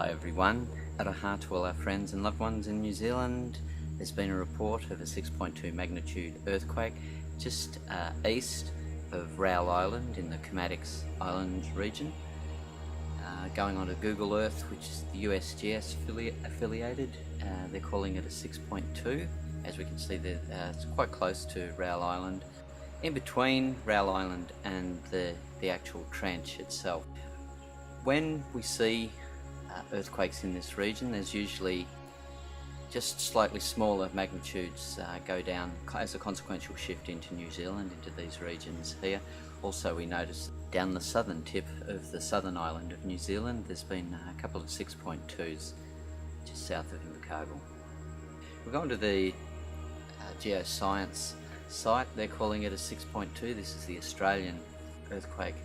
Hi everyone, ArohA to all our friends and loved ones in New Zealand. There's been a report of a 6.2 magnitude earthquake just east of ArohA Island in the Kermadecs Island Region. Going on to Google Earth, which is the USGS affiliated, they're calling it a 6.2. As we can see there, it's quite close to ArohA Island, in between ArohA Island and the actual trench itself. When we see earthquakes in this region, there's usually just slightly smaller magnitudes go down as a consequential shift into New Zealand, into these regions here. Also, we notice down the southern tip of the southern island of New Zealand, there's been a couple of 6.2s just south of Invercargill. We're going to the geoscience site. They're calling it a 6.2. This is the Australian earthquake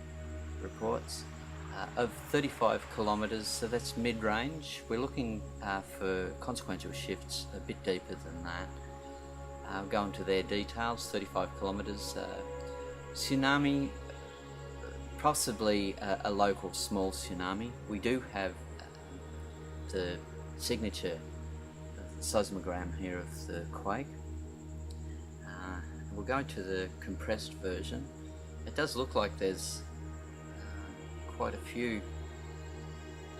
reports. Of 35 kilometres, so that's mid-range. We're looking for consequential shifts a bit deeper than that. I'll go into their details. 35 kilometres. Tsunami, possibly a local small tsunami. We do have the signature seismogram here of the quake. We'll go to the compressed version. It does look like there's quite a few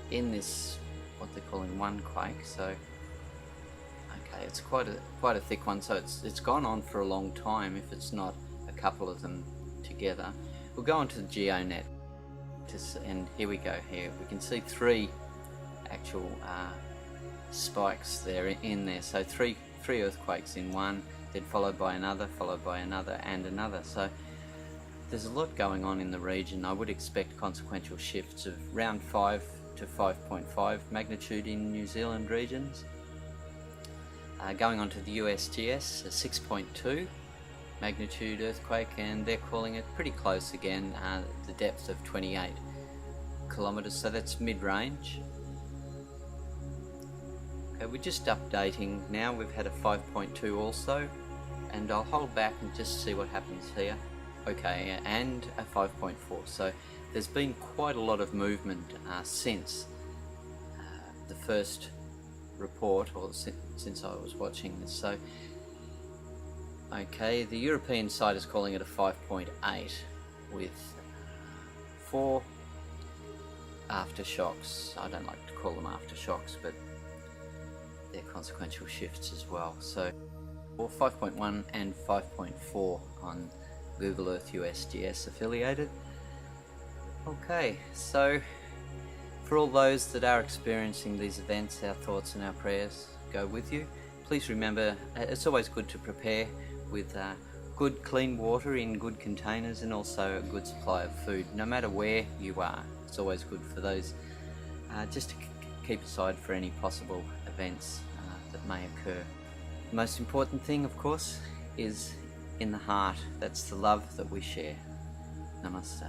in this, what they're calling one quake. So okay, it's quite a thick one, so it's gone on for a long time if it's not a couple of them together. We'll go onto the GeoNet and here we go. Here we can see three actual spikes there in there, so three earthquakes in one, then followed by another, and another. So there's a lot going on in the region. I would expect consequential shifts of around 5 to 5.5 magnitude in New Zealand regions. Going on to the USGS, a 6.2 magnitude earthquake, and they're calling it pretty close again, the depth of 28 kilometres, so that's mid-range. Okay, we're just updating now. We've had a 5.2 also, and I'll hold back and just see what happens here. Okay, and a 5.4. So there's been quite a lot of movement since the first report, or since I was watching this. So okay, the European side is calling it a 5.8 with 4 aftershocks. I don't like to call them aftershocks, but they're consequential shifts as well. So 5.1 and 5.4 on Google Earth USGS affiliated. Okay, so for all those that are experiencing these events, our thoughts and our prayers go with you. Please remember, it's always good to prepare with good clean water in good containers, and also a good supply of food. No matter where you are, it's always good for those just to keep aside for any possible events that may occur. The most important thing, of course, is in the heart. That's the love that we share. Namaste.